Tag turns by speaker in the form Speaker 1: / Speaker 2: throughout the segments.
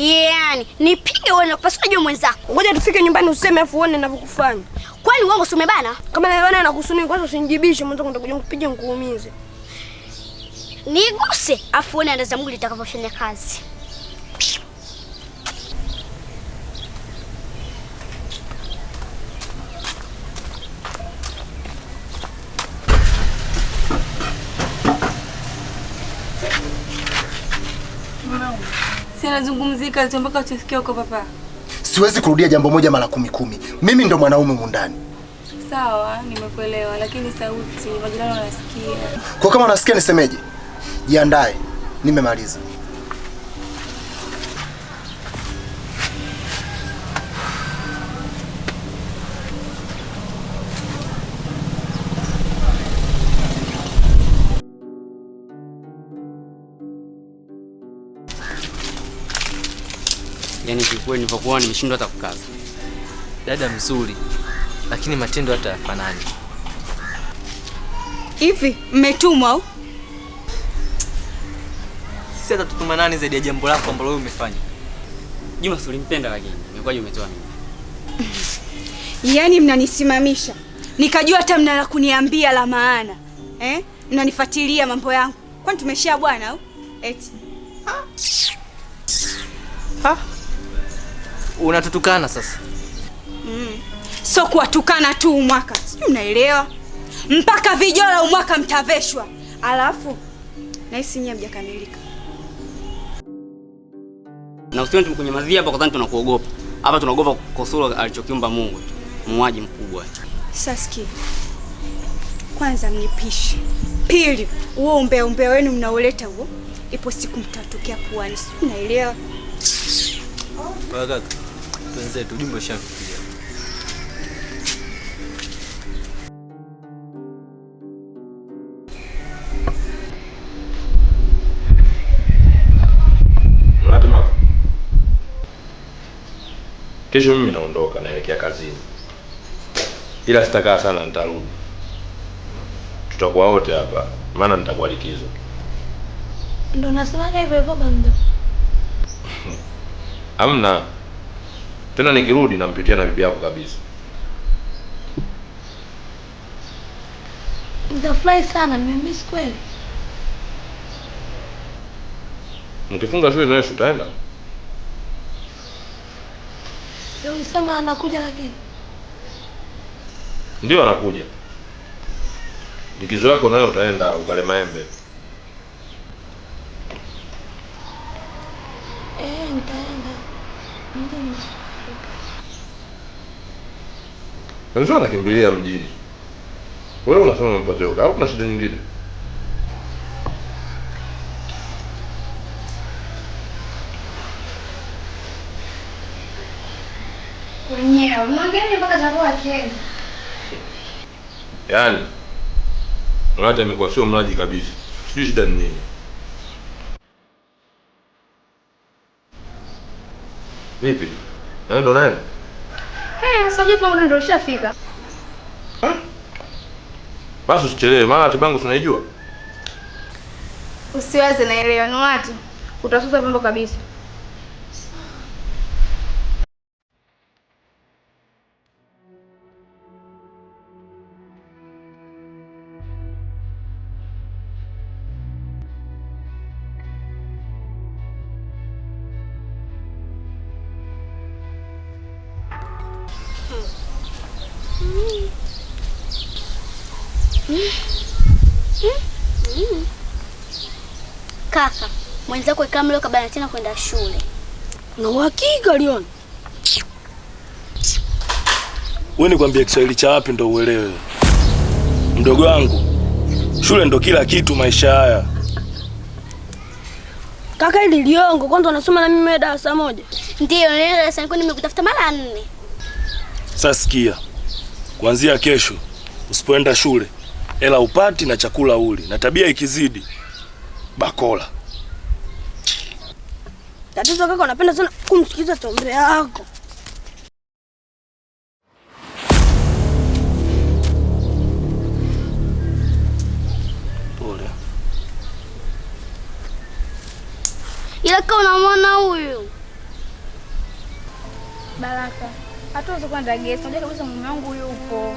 Speaker 1: Yaani, nipige wewe na kupasua juu mwenzako.
Speaker 2: Ngoja tufike nyumbani useme afu uone ninavyokufanya.
Speaker 1: Kwani uongo si umebana?
Speaker 2: Kama nimebana na kusuni kwanza usinijibishe mwanzo nitakuja kukupiga nikuumize.
Speaker 1: Niguse afu uone andaza Mungu litakavyofanya kazi.
Speaker 3: Sina zungumzika mpaka utasikia uko papa.
Speaker 4: Siwezi kurudia jambo moja mara 10. Mimi ndo mwanaume mundani.
Speaker 3: Sawa, nimekuelewa lakini sauti majirani wanasikia.
Speaker 4: Kwa kama unasikia nisemeje? Jiandae. Nimemaliza.
Speaker 5: Yaani kikweli nilipokuwa nimeshindwa hata kukaza.
Speaker 6: Dada mzuri, lakini matendo hata yafanani.
Speaker 3: Hivi mmetumwa au?
Speaker 6: Sisi hata tutuma nani zaidi ya jambo lako ambalo wewe umefanya?
Speaker 5: Juma ulimpenda lakini imekuwa umetoa mimi.
Speaker 3: Yaani mnanisimamisha. Nikajua hata mna la kuniambia la maana. Mnanifuatilia mambo yangu. Kwani tumeshia bwana au? Eti.
Speaker 6: Unatutukana sasa.
Speaker 3: So kuwatukana tu umwaka. Sijui unaelewa? Mpaka vijola umwaka mtaveshwa. Alafu nahisi nyie mjakamilika.
Speaker 5: Na usione tumekunyamazia hapa kwa sababu tunakuogopa. Hapa tunaogopa kukosoro alichokiumba Mungu tu. Muuaji mkubwa.
Speaker 3: Sasa kwanza mnipishe. Pili, huo umbea wenu mnaoleta huo, ipo siku mtatokea puani. Sijui unaelewa?
Speaker 6: Kaka, tuanze tu jumbo shafikia.
Speaker 7: Kesho mimi naondoka naelekea kazini. Ila sitakaa sana nitarudi. Tutakuwa wote hapa maana nitakuwa likizo.
Speaker 8: Ndio nasemaje hivyo baba?
Speaker 7: Hamna. Tena nikirudi nampitia na bibi yako kabisa.
Speaker 8: Nitafurahi sana, nimemiss kweli.
Speaker 7: Nikifunga shule nawe utaenda?
Speaker 8: Ndio unasema anakuja lakini.
Speaker 7: Ndio anakuja. Likizo yako nayo utaenda ukale maembe.
Speaker 8: Nitaenda.
Speaker 7: Ndio anakimbilia mjini. Wewe unasema mpate huko au kuna shida nyingine?
Speaker 8: Wenyewe, mwangeni mpaka chakula kiende.
Speaker 7: Yaani hata imekuwa sio mlaji kabisa. Sijui shida ni nini. Vipi? Ndo nani?
Speaker 8: Sasa jipo ndio ushafika.
Speaker 7: Basi usichelewe, maana ratiba yangu tunaijua.
Speaker 8: Usiwaze naelewa ni watu. Utasusa mambo kabisa.
Speaker 1: Kaka, mwenzako ikamleo kabla tena kwenda shule.
Speaker 2: Na uhakika Leon?
Speaker 9: Wewe nikwambie Kiswahili cha wapi ndo uelewe. Mdogo wangu, shule ndo kila kitu maisha haya.
Speaker 2: Kaka ili Liongo kwanza unasoma na mimi darasa moja.
Speaker 1: Ndio, nilienda darasa nilikuwa nimekutafuta mara 4.
Speaker 9: Sasa sikia. Kuanzia kesho usipoenda shule, ela upati na chakula uli. Na tabia ikizidi bakola.
Speaker 2: Tatizo kaka unapenda sana kumsikiza tombe yako.
Speaker 9: Pole.
Speaker 1: Ila kama unamwona huyu,
Speaker 2: Baraka, hatuwezi kwenda guest. Unajua kabisa mume wangu yupo.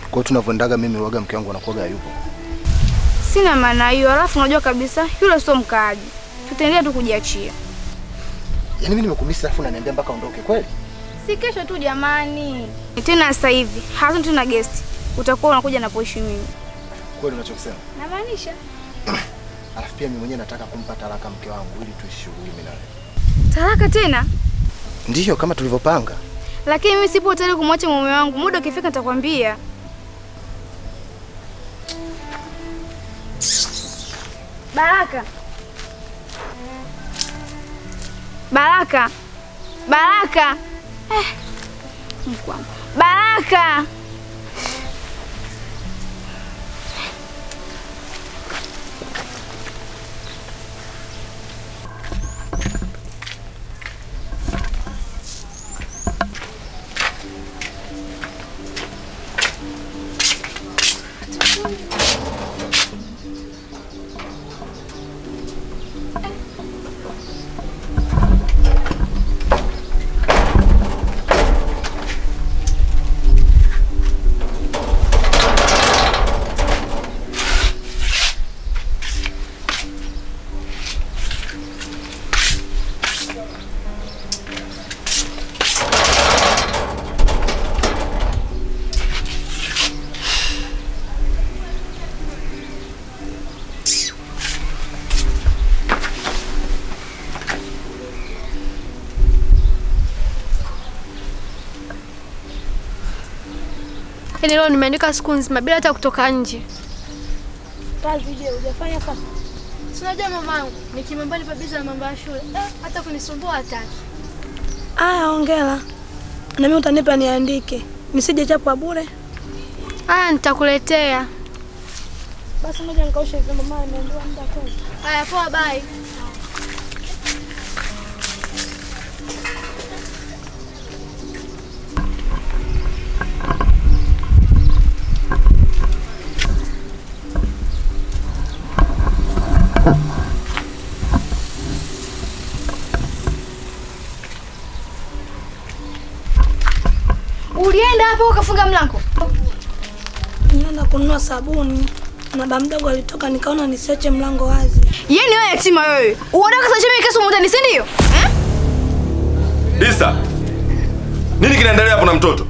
Speaker 4: Kwa hiyo tunavyoendaga mimi waga mke wangu anakuwaga yupo.
Speaker 2: Sina maana hiyo, alafu unajua kabisa yule sio mkaaji. Tutaendelea tu kujiachia.
Speaker 4: Yaani mimi nimekumisa alafu unaniambia mpaka ondoke kweli?
Speaker 2: Si kesho tu jamani. Tena sasa hivi, hatuna tena guest. Utakuwa unakuja napoishi mimi.
Speaker 4: Kweli unachokisema?
Speaker 2: Namaanisha.
Speaker 4: Alafu pia mimi mwenyewe nataka kumpa talaka mke wangu ili tuishi shughuli mimi naye.
Speaker 2: Talaka tena?
Speaker 4: Ndiyo kama tulivyopanga.
Speaker 2: Lakini mimi sipo tayari kumwacha mume wangu. Muda ukifika nitakwambia. Baraka. Baraka. Baraka. Mkwangu. Baraka.
Speaker 8: Yaani leo nimeandika siku nzima bila hata kutoka nje.
Speaker 2: Kazi je, hujafanya kazi?
Speaker 8: Si unajua mamangu, nikimwambia nipo busy na mambo ya shule, hata kunisumbua hataki.
Speaker 2: Aya, hongera. Na mimi utanipa niandike. Nisije chapwa bure.
Speaker 8: Aya, nitakuletea.
Speaker 2: Basi ngoja nikaoshe hizo mama ameambiwa muda kweli.
Speaker 8: Haya, poa, bye.
Speaker 2: Ulienda hapo ukafunga mlango? Nienda kununua sabuni. Na baba mdogo alitoka nikaona nisiache mlango wazi.
Speaker 1: Yeye ni wewe yatima wewe. Unataka sasa mimi kesho mtani, si ndio?
Speaker 7: Lisa. Nini kinaendelea hapo na mtoto?